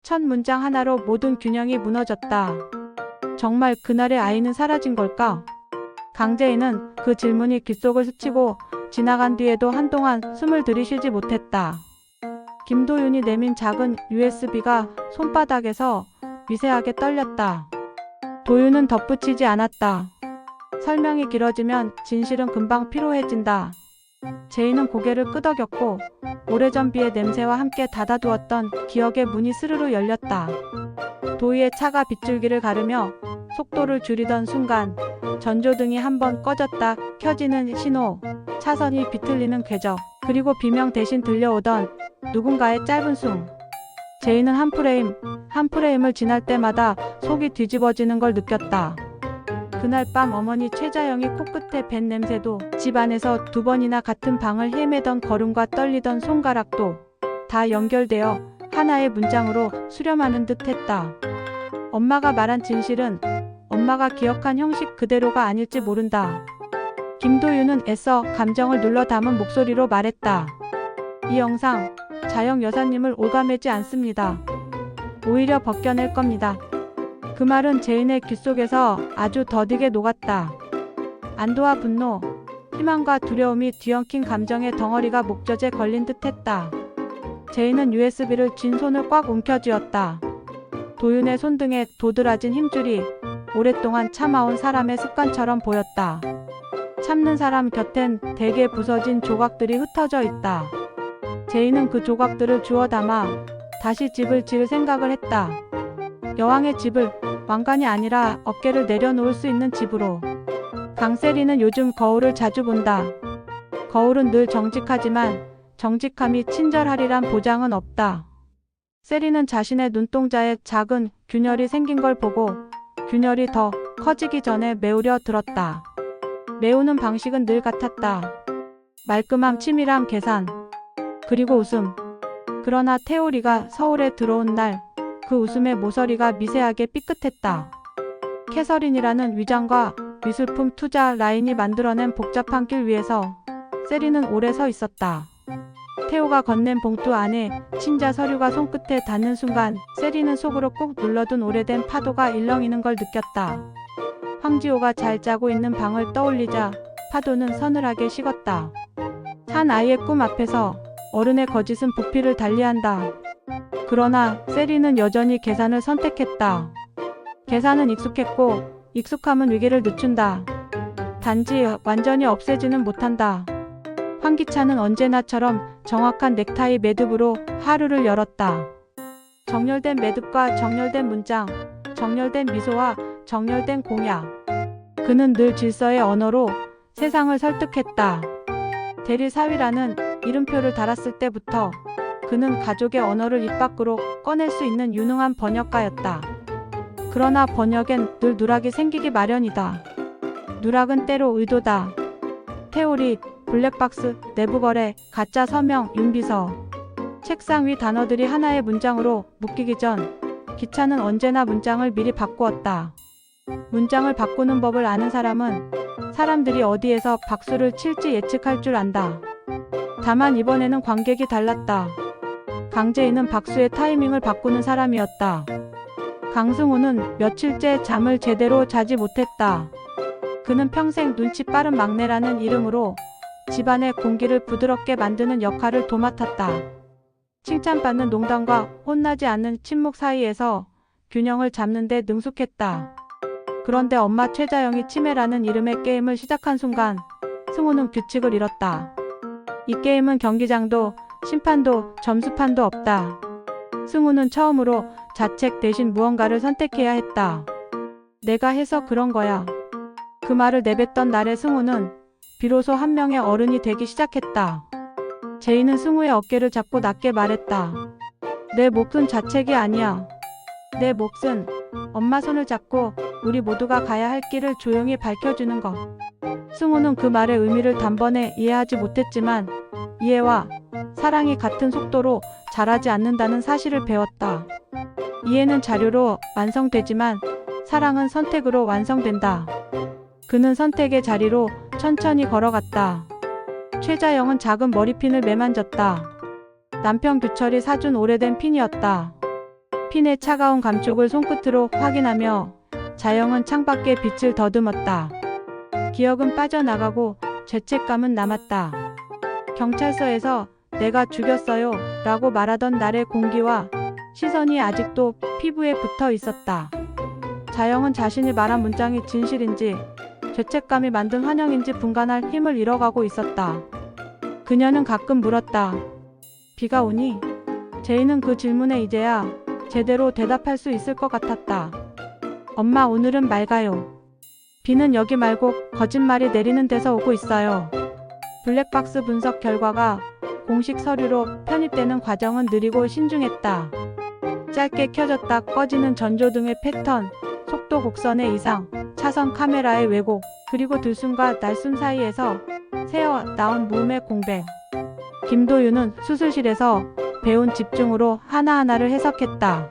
첫 문장 하나로 모든 균형이 무너졌다. 정말 그날의 아이는 사라진 걸까? 강재인은 그 질문이 귓속을 스치고 지나간 뒤에도 한동안 숨을 들이쉬지 못했다. 김도윤이 내민 작은 USB가 손바닥에서 미세하게 떨렸다. 도윤은 덧붙이지 않았다. 설명이 길어지면 진실은 금방 피로해진다. 제인은 고개를 끄덕였고 오래전 비의 냄새와 함께 닫아두었던 기억의 문이 스르르 열렸다. 도희의 차가 빗줄기를 가르며 속도를 줄이던 순간 전조등이 한번 꺼졌다 켜지는 신호, 차선이 비틀리는 궤적, 그리고 비명 대신 들려오던 누군가의 짧은 숨. 제인은 한 프레임을 지날 때마다 속이 뒤집어지는 걸 느꼈다. 그날 밤 어머니 최자영이 코끝에 밴 냄새도, 집 안에서 2번이나 같은 방을 헤매던 걸음과 떨리던 손가락도 다 연결되어 하나의 문장으로 수렴하는 듯 했다. 엄마가 말한 진실은 엄마가 기억한 형식 그대로가 아닐지 모른다. 김도윤은 애써 감정을 눌러 담은 목소리로 말했다. 이 영상, 자영 여사님을 올가매지 않습니다. 오히려 벗겨낼 겁니다. 그 말은 제인의 귓속에서 아주 더디게 녹았다. 안도와 분노, 희망과 두려움이 뒤엉킨 감정의 덩어리가 목젖에 걸린 듯 했다. 제인은 USB를 쥔 손을 꽉 움켜쥐었다. 도윤의 손등에 도드라진 힘줄이 오랫동안 참아온 사람의 습관처럼 보였다. 참는 사람 곁엔 대개 부서진 조각들이 흩어져 있다. 제인은 그 조각들을 주워 담아 다시 집을 지을 생각을 했다. 여왕의 집을 왕관이 아니라 어깨를 내려놓을 수 있는 집으로. 강세리는 요즘 거울을 자주 본다. 거울은 늘 정직하지만 정직함이 친절하리란 보장은 없다. 세리는 자신의 눈동자에 작은 균열이 생긴 걸 보고 균열이 더 커지기 전에 메우려 들었다. 메우는 방식은 늘 같았다. 말끔함, 치밀함, 계산, 그리고 웃음. 그러나 태오리가 서울에 들어온 날 그 웃음의 모서리가 미세하게 삐끗했다. 캐서린이라는 위장과 미술품 투자 라인이 만들어낸 복잡한 길 위에서 세리는 오래 서 있었다. 태오가 건넨 봉투 안에 친자 서류가 손끝에 닿는 순간 세리는 속으로 꾹 눌러둔 오래된 파도가 일렁이는 걸 느꼈다. 황지호가 잘 자고 있는 방을 떠올리자 파도는 서늘하게 식었다. 한 아이의 꿈 앞에서 어른의 거짓은 부피를 달리한다. 그러나 세리는 여전히 계산을 선택했다. 계산은 익숙했고 익숙함은 위기를 늦춘다. 단지 완전히 없애지는 못한다. 환기차는 언제나처럼 정확한 넥타이 매듭으로 하루를 열었다. 정렬된 매듭과 정렬된 문장, 정렬된 미소와 정렬된 공약. 그는 늘 질서의 언어로 세상을 설득했다. 대리사위라는 이름표를 달았을 때부터 그는 가족의 언어를 입 밖으로 꺼낼 수 있는 유능한 번역가였다. 그러나 번역엔 늘 누락이 생기기 마련이다. 누락은 때로 의도다. 태오리, 블랙박스, 내부거래, 가짜 서명, 윤비서. 책상 위 단어들이 하나의 문장으로 묶이기 전 기차는 언제나 문장을 미리 바꾸었다. 문장을 바꾸는 법을 아는 사람은 사람들이 어디에서 박수를 칠지 예측할 줄 안다. 다만 이번에는 관객이 달랐다. 강재인은 박수의 타이밍을 바꾸는 사람이었다. 강승우는 며칠째 잠을 제대로 자지 못했다. 그는 평생 눈치 빠른 막내라는 이름으로 집안의 공기를 부드럽게 만드는 역할을 도맡았다. 칭찬받는 농담과 혼나지 않는 침묵 사이에서 균형을 잡는 데 능숙했다. 그런데 엄마 최자영이 치매라는 이름의 게임을 시작한 순간 승우는 규칙을 잃었다. 이 게임은 경기장도 심판도 점수판도 없다. 승우는 처음으로 자책 대신 무언가를 선택해야 했다. 내가 해서 그런 거야. 그 말을 내뱉던 날의 승우는 비로소 한 명의 어른이 되기 시작했다. 제이는 승우의 어깨를 잡고 낮게 말했다. 내 몫은 자책이 아니야. 내 몫은 엄마 손을 잡고 우리 모두가 가야 할 길을 조용히 밝혀주는 것. 승우는 그 말의 의미를 단번에 이해하지 못했지만 이해와 사랑이 같은 속도로 자라지 않는다는 사실을 배웠다. 이해는 자료로 완성되지만 사랑은 선택으로 완성된다. 그는 선택의 자리로 천천히 걸어갔다. 최자영은 작은 머리핀을 매만졌다. 남편 규철이 사준 오래된 핀이었다. 핀의 차가운 감촉을 손끝으로 확인하며 자영은 창밖에 빛을 더듬었다. 기억은 빠져나가고 죄책감은 남았다. 경찰서에서 내가 죽였어요 라고 말하던 날의 공기와 시선이 아직도 피부에 붙어 있었다. 자영은 자신이 말한 문장이 진실인지 죄책감이 만든 환영인지 분간할 힘을 잃어가고 있었다. 그녀는 가끔 물었다. 비가 오니? 제이는 그 질문에 이제야 제대로 대답할 수 있을 것 같았다. 엄마, 오늘은 맑아요. 비는 여기 말고 거짓말이 내리는 데서 오고 있어요. 블랙박스 분석 결과가 공식 서류로 편입되는 과정은 느리고 신중했다. 짧게 켜졌다 꺼지는 전조등의 패턴, 속도 곡선의 이상, 차선 카메라의 왜곡, 그리고 들숨과 날숨 사이에서 새어 나온 무음의 공백. 김도윤은 수술실에서 배운 집중으로 하나하나를 해석했다.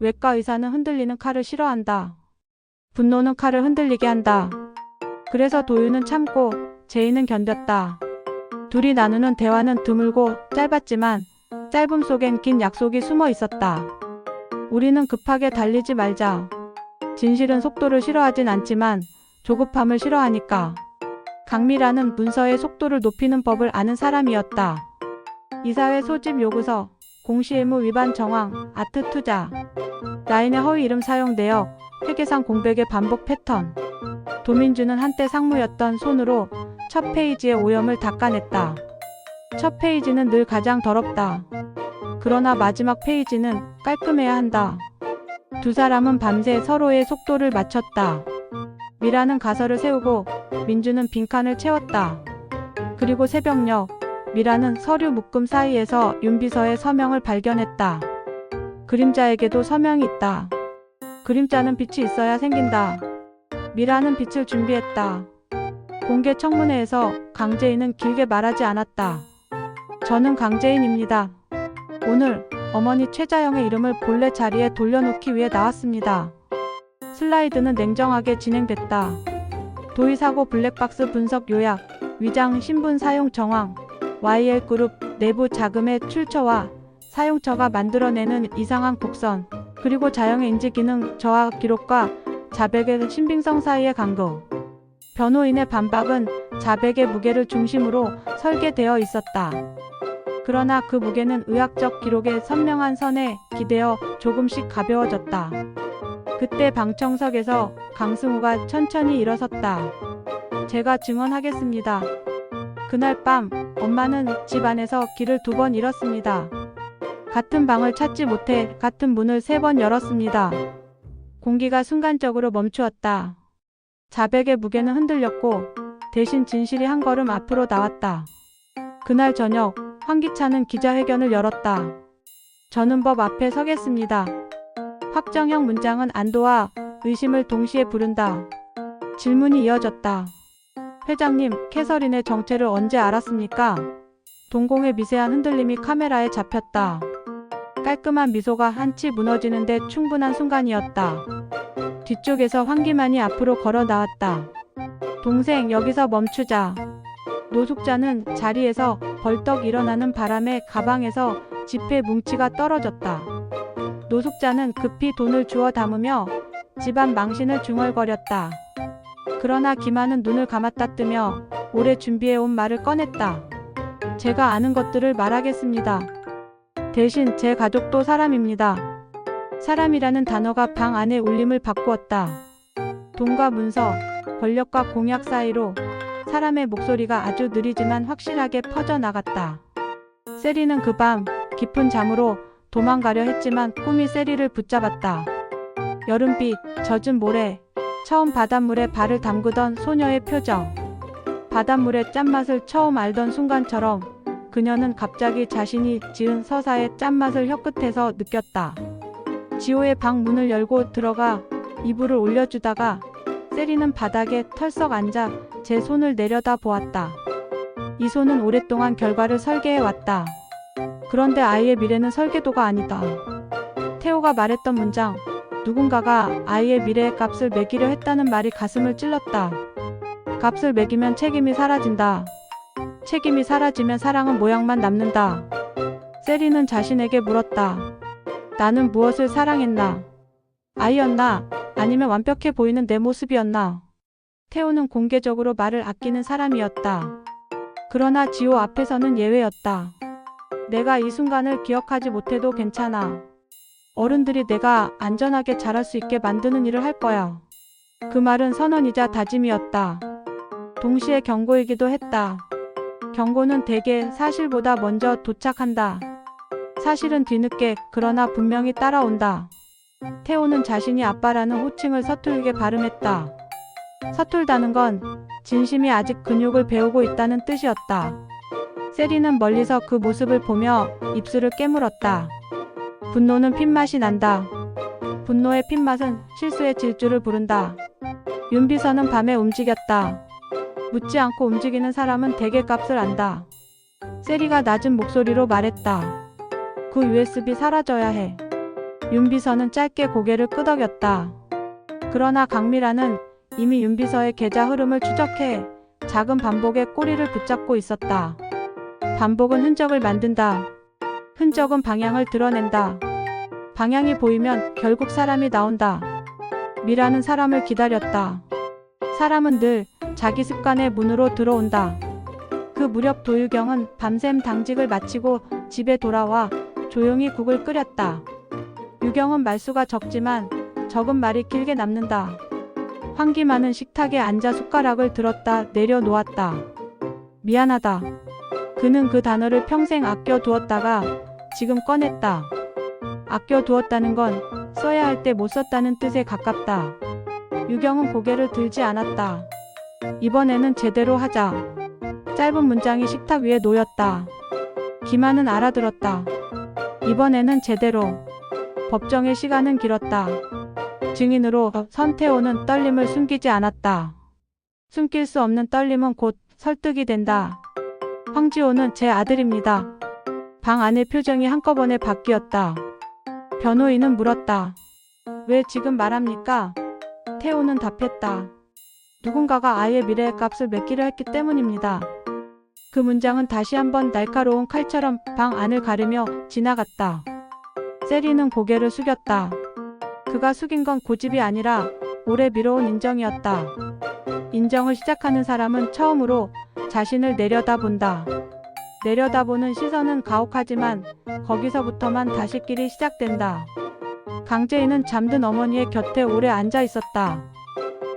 외과 의사는 흔들리는 칼을 싫어한다. 분노는 칼을 흔들리게 한다. 그래서 도윤은 참고 제이는 견뎠다. 둘이 나누는 대화는 드물고 짧았지만 짧음 속엔 긴 약속이 숨어 있었다. 우리는 급하게 달리지 말자. 진실은 속도를 싫어하진 않지만 조급함을 싫어하니까. 강미라는 문서의 속도를 높이는 법을 아는 사람이었다. 이사회 소집 요구서, 공시의무 위반 정황, 아트 투자, 라인의 허위 이름 사용 내역, 회계상 공백의 반복 패턴. 도민주는 한때 상무였던 손으로 첫 페이지의 오염을 닦아냈다. 첫 페이지는 늘 가장 더럽다. 그러나 마지막 페이지는 깔끔해야 한다. 두 사람은 밤새 서로의 속도를 맞췄다. 미라는 가설을 세우고 민주는 빈칸을 채웠다. 그리고 새벽녘, 미라는 서류 묶음 사이에서 윤비서의 서명을 발견했다. 그림자에게도 서명이 있다. 그림자는 빛이 있어야 생긴다. 미라는 빛을 준비했다. 공개 청문회에서 강재인은 길게 말하지 않았다. 저는 강재인입니다. 오늘 어머니 최자영의 이름을 본래 자리에 돌려놓기 위해 나왔습니다. 슬라이드는 냉정하게 진행됐다. 도의사고 블랙박스 분석 요약, 위장 신분 사용 정황, YL그룹 내부 자금의 출처와 사용처가 만들어내는 이상한 곡선, 그리고 자영의 인지기능 저하 기록과 자백의 신빙성 사이의 간극. 변호인의 반박은 자백의 무게를 중심으로 설계되어 있었다. 그러나 그 무게는 의학적 기록의 선명한 선에 기대어 조금씩 가벼워졌다. 그때 방청석에서 강승우가 천천히 일어섰다. 제가 증언하겠습니다. 그날 밤 엄마는 집 안에서 길을 2번 잃었습니다. 같은 방을 찾지 못해 같은 문을 3번 열었습니다. 공기가 순간적으로 멈추었다. 자백의 무게는 흔들렸고 대신 진실이 한 걸음 앞으로 나왔다. 그날 저녁 황기찬은 기자회견을 열었다. 저는 법 앞에 서겠습니다. 확정형 문장은 안도와 의심을 동시에 부른다. 질문이 이어졌다. 회장님, 캐서린의 정체를 언제 알았습니까? 동공의 미세한 흔들림이 카메라에 잡혔다. 깔끔한 미소가 한치 무너지는데 충분한 순간이었다. 뒤쪽에서 황기만이 앞으로 걸어 나왔다. 동생, 여기서 멈추자. 노숙자는 자리에서 벌떡 일어나는 바람에 가방에서 지폐 뭉치가 떨어졌다. 노숙자는 급히 돈을 주워 담으며 집안 망신을 중얼거렸다. 그러나 기만은 눈을 감았다 뜨며 오래 준비해온 말을 꺼냈다. 제가 아는 것들을 말하겠습니다. 대신 제 가족도 사람입니다. 사람이라는 단어가 방 안의 울림을 바꾸었다. 돈과 문서, 권력과 공약 사이로 사람의 목소리가 아주 느리지만 확실하게 퍼져나갔다. 세리는 그 밤 깊은 잠으로 도망가려 했지만 꿈이 세리를 붙잡았다. 여름빛, 젖은 모래, 처음 바닷물에 발을 담그던 소녀의 표정. 바닷물의 짠맛을 처음 알던 순간처럼 그녀는 갑자기 자신이 지은 서사의 짠맛을 혀끝에서 느꼈다. 지호의 방 문을 열고 들어가 이불을 올려주다가 세리는 바닥에 털썩 앉아 제 손을 내려다 보았다. 이 손은 오랫동안 결과를 설계해왔다. 그런데 아이의 미래는 설계도가 아니다. 태호가 말했던 문장, 누군가가 아이의 미래의 값을 매기려 했다는 말이 가슴을 찔렀다. 값을 매기면 책임이 사라진다. 책임이 사라지면 사랑은 모양만 남는다. 세리는 자신에게 물었다. 나는 무엇을 사랑했나? 아이였나? 아니면 완벽해 보이는 내 모습이었나? 태호는 공개적으로 말을 아끼는 사람이었다. 그러나 지호 앞에서는 예외였다. 내가 이 순간을 기억하지 못해도 괜찮아. 어른들이 내가 안전하게 자랄 수 있게 만드는 일을 할 거야. 그 말은 선언이자 다짐이었다. 동시에 경고이기도 했다. 경고는 대개 사실보다 먼저 도착한다. 사실은 뒤늦게 그러나 분명히 따라온다. 태호는 자신이 아빠라는 호칭을 서툴게 발음했다. 서툴다는 건 진심이 아직 근육을 배우고 있다는 뜻이었다. 세리는 멀리서 그 모습을 보며 입술을 깨물었다. 분노는 핏맛이 난다. 분노의 핏맛은 실수의 질주를 부른다. 윤비서는 밤에 움직였다. 묻지 않고 움직이는 사람은 대개 값을 안다. 세리가 낮은 목소리로 말했다. 그 USB 사라져야 해. 윤비서는 짧게 고개를 끄덕였다. 그러나 강미라는 이미 윤비서의 계좌 흐름을 추적해 작은 반복의 꼬리를 붙잡고 있었다. 반복은 흔적을 만든다. 흔적은 방향을 드러낸다. 방향이 보이면 결국 사람이 나온다. 미라는 사람을 기다렸다. 사람은 늘 자기 습관의 문으로 들어온다. 그 무렵 도유경은 밤샘 당직을 마치고 집에 돌아와 조용히 국을 끓였다. 유경은 말수가 적지만 적은 말이 길게 남는다. 환기만은 식탁에 앉아 숟가락을 들었다 내려놓았다. 미안하다. 그는 그 단어를 평생 아껴두었다가 지금 꺼냈다. 아껴두었다는 건 써야 할 때 못 썼다는 뜻에 가깝다. 유경은 고개를 들지 않았다. 이번에는 제대로 하자. 짧은 문장이 식탁 위에 놓였다. 기만은 알아들었다. 이번에는 제대로. 법정의 시간은 길었다. 증인으로 선태호는 떨림을 숨기지 않았다. 숨길 수 없는 떨림은 곧 설득이 된다. 황지호는 제 아들입니다. 방 안의 표정이 한꺼번에 바뀌었다. 변호인은 물었다. 왜 지금 말합니까? 태호는 답했다. 누군가가 아이의 미래의 값을 맺기로 했기 때문입니다. 그 문장은 다시 한번 날카로운 칼처럼 방 안을 가르며 지나갔다. 세리는 고개를 숙였다. 그가 숙인 건 고집이 아니라 오래 미뤄온 인정이었다. 인정을 시작하는 사람은 처음으로 자신을 내려다본다. 내려다보는 시선은 가혹하지만 거기서부터만 다시끼리 시작된다. 강재인은 잠든 어머니의 곁에 오래 앉아 있었다.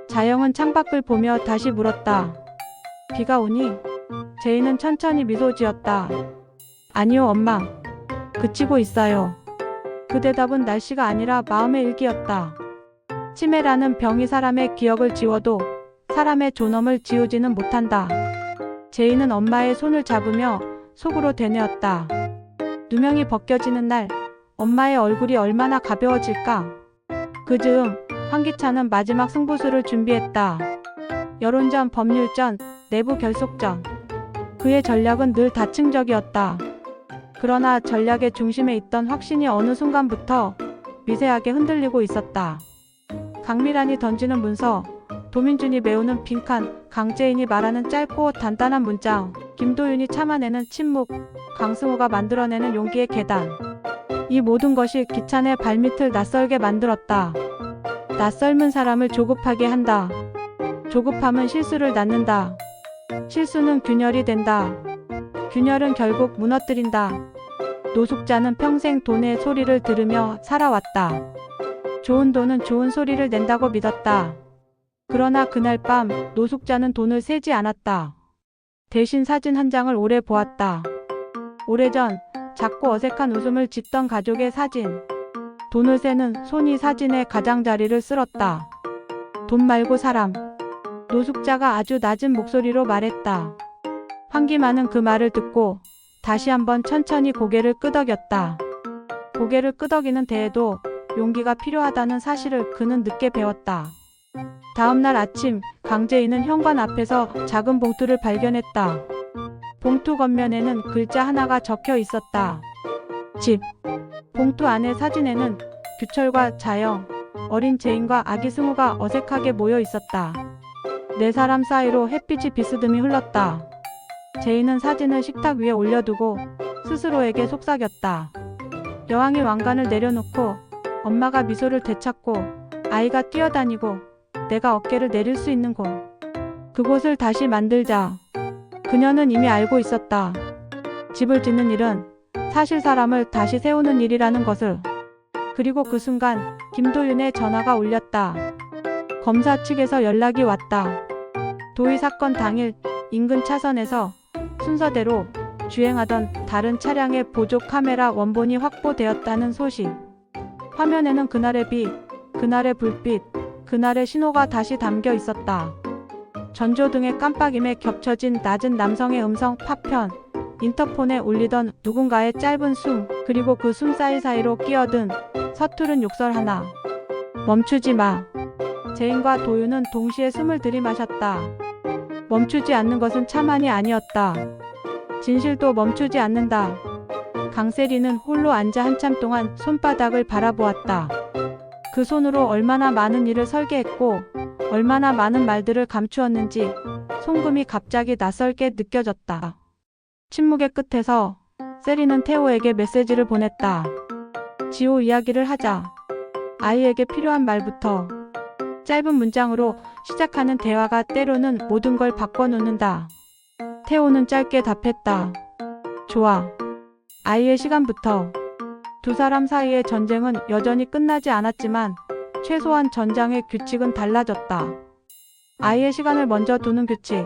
자영은 창밖을 보며 다시 물었다. 비가 오니? 제인은 천천히 미소 지었다. 아니요, 엄마. 그치고 있어요. 그 대답은 날씨가 아니라 마음의 일기였다. 치매라는 병이 사람의 기억을 지워도 사람의 존엄을 지우지는 못한다. 제인은 엄마의 손을 잡으며 속으로 되뇌었다. 누명이 벗겨지는 날 엄마의 얼굴이 얼마나 가벼워질까? 그 즈음 황기찬은 마지막 승부수를 준비했다. 여론전, 법률전, 내부 결속전. 그의 전략은 늘 다층적이었다. 그러나 전략의 중심에 있던 확신이 어느 순간부터 미세하게 흔들리고 있었다. 강미란이 던지는 문서, 도민준이 메우는 빈칸, 강재인이 말하는 짧고 단단한 문장, 김도윤이 참아내는 침묵, 강승호가 만들어내는 용기의 계단. 이 모든 것이 기찬의 발밑을 낯설게 만들었다. 낯설은 사람을 조급하게 한다. 조급함은 실수를 낳는다. 실수는 균열이 된다. 균열은 결국 무너뜨린다. 노숙자는 평생 돈의 소리를 들으며 살아왔다. 좋은 돈은 좋은 소리를 낸다고 믿었다. 그러나 그날 밤 노숙자는 돈을 세지 않았다. 대신 사진 한 장을 오래 보았다. 오래전 작고 어색한 웃음을 짓던 가족의 사진. 돈을 세는 손이 사진의 가장자리를 쓸었다. 돈 말고 사람. 노숙자가 아주 낮은 목소리로 말했다. 황기만은 그 말을 듣고 다시 한번 천천히 고개를 끄덕였다. 고개를 끄덕이는 데에도 용기가 필요하다는 사실을 그는 늦게 배웠다. 다음날 아침 강재인은 현관 앞에서 작은 봉투를 발견했다. 봉투 겉면에는 글자 하나가 적혀 있었다. 집. 봉투 안의 사진에는 규철과 자영, 어린 제인과 아기 승우가 어색하게 모여 있었다. 네 사람 사이로 햇빛이 비스듬히 흘렀다. 제인은 사진을 식탁 위에 올려두고 스스로에게 속삭였다. 여왕이 왕관을 내려놓고 엄마가 미소를 되찾고 아이가 뛰어다니고 내가 어깨를 내릴 수 있는 곳, 그곳을 다시 만들자. 그녀는 이미 알고 있었다. 집을 짓는 일은 사실 사람을 다시 세우는 일이라는 것을. 그리고 그 순간 김도윤의 전화가 울렸다. 검사 측에서 연락이 왔다. 도의 사건 당일 인근 차선에서 순서대로 주행하던 다른 차량의 보조 카메라 원본이 확보되었다는 소식. 화면에는 그날의 비, 그날의 불빛, 그날의 신호가 다시 담겨 있었다. 전조등의 깜빡임에 겹쳐진 낮은 남성의 음성 파편, 인터폰에 울리던 누군가의 짧은 숨, 그리고 그 숨 사이사이로 끼어든 서투른 욕설 하나. 멈추지 마. 제인과 도윤은 동시에 숨을 들이마셨다. 멈추지 않는 것은 차만이 아니었다. 진실도 멈추지 않는다. 강세리는 홀로 앉아 한참 동안 손바닥을 바라보았다. 그 손으로 얼마나 많은 일을 설계했고 얼마나 많은 말들을 감추었는지 송금이 갑자기 낯설게 느껴졌다. 침묵의 끝에서 세리는 태호에게 메시지를 보냈다. 지호 이야기를 하자. 아이에게 필요한 말부터. 짧은 문장으로 시작하는 대화가 때로는 모든 걸 바꿔놓는다. 태호는 짧게 답했다. 좋아. 아이의 시간부터. 두 사람 사이의 전쟁은 여전히 끝나지 않았지만 최소한 전장의 규칙은 달라졌다. 아이의 시간을 먼저 두는 규칙.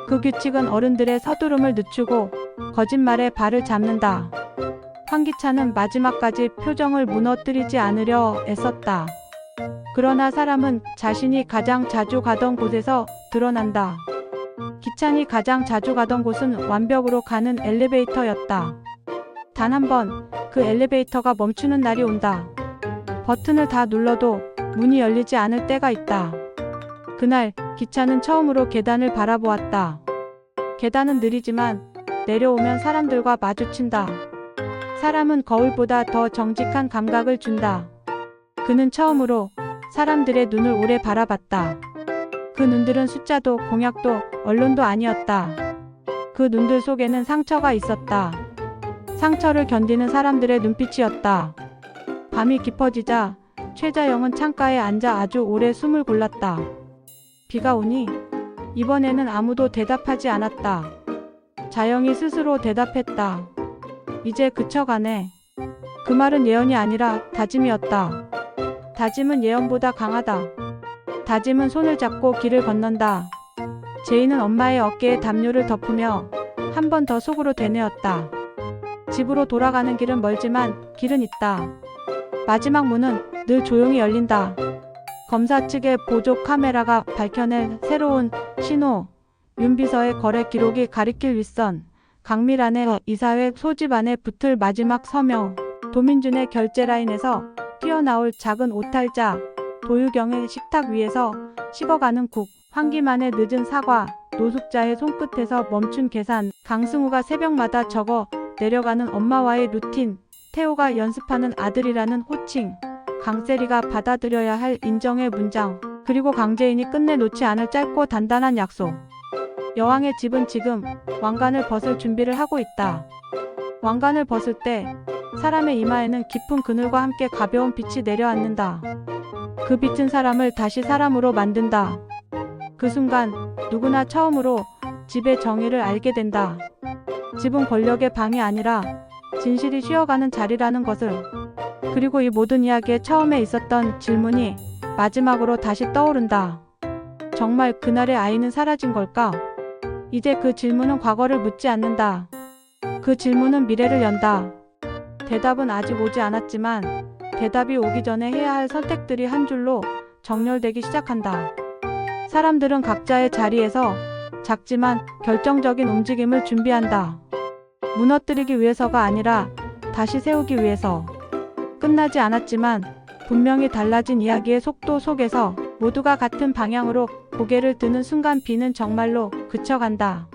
그 규칙은 어른들의 서두름을 늦추고 거짓말에 발을 잡는다. 황기찬은 마지막까지 표정을 무너뜨리지 않으려 애썼다. 그러나 사람은 자신이 가장 자주 가던 곳에서 드러난다. 기찬이 가장 자주 가던 곳은 완벽으로 가는 엘리베이터였다. 단 한 번 그 엘리베이터가 멈추는 날이 온다. 버튼을 다 눌러도 문이 열리지 않을 때가 있다. 그날 기찬은 처음으로 계단을 바라보았다. 계단은 느리지만 내려오면 사람들과 마주친다. 사람은 거울보다 더 정직한 감각을 준다. 그는 처음으로 사람들의 눈을 오래 바라봤다. 그 눈들은 숫자도 공약도 언론도 아니었다. 그 눈들 속에는 상처가 있었다. 상처를 견디는 사람들의 눈빛이었다. 밤이 깊어지자 최자영은 창가에 앉아 아주 오래 숨을 골랐다. 비가 오니? 이번에는 아무도 대답하지 않았다. 자영이 스스로 대답했다. 이제 그쳐가네. 그 말은 예언이 아니라 다짐이었다. 다짐은 예언보다 강하다. 다짐은 손을 잡고 길을 건넌다. 제이는 엄마의 어깨에 담요를 덮으며 한 번 더 속으로 되뇌었다. 집으로 돌아가는 길은 멀지만 길은 있다. 마지막 문은 늘 조용히 열린다. 검사 측의 보조 카메라가 밝혀낸 새로운 신호. 윤비서의 거래 기록이 가리킬 윗선. 강미란의 이사회 소집 안에 붙을 마지막 서명. 도민준의 결제 라인에서 튀어나올 작은 오탈자. 도유경의 식탁 위에서 식어가는 국. 황기만의 늦은 사과. 노숙자의 손끝에서 멈춘 계산. 강승우가 새벽마다 적어 내려가는 엄마와의 루틴. 태호가 연습하는 아들이라는 호칭. 강세리가 받아들여야 할 인정의 문장. 그리고 강재인이 끝내놓지 않을 짧고 단단한 약속. 여왕의 집은 지금 왕관을 벗을 준비를 하고 있다. 왕관을 벗을 때 사람의 이마에는 깊은 그늘과 함께 가벼운 빛이 내려앉는다. 그 빛은 사람을 다시 사람으로 만든다. 그 순간 누구나 처음으로 집의 정의를 알게 된다. 집은 권력의 방이 아니라 진실이 쉬어가는 자리라는 것을. 그리고 이 모든 이야기의 처음에 있었던 질문이 마지막으로 다시 떠오른다. 정말 그날의 아이는 사라진 걸까? 이제 그 질문은 과거를 묻지 않는다. 그 질문은 미래를 연다. 대답은 아직 오지 않았지만 대답이 오기 전에 해야 할 선택들이 한 줄로 정렬되기 시작한다. 사람들은 각자의 자리에서 작지만 결정적인 움직임을 준비한다. 무너뜨리기 위해서가 아니라 다시 세우기 위해서. 끝나지 않았지만 분명히 달라진 이야기의 속도 속에서 모두가 같은 방향으로 고개를 드는 순간 비는 정말로 그쳐간다.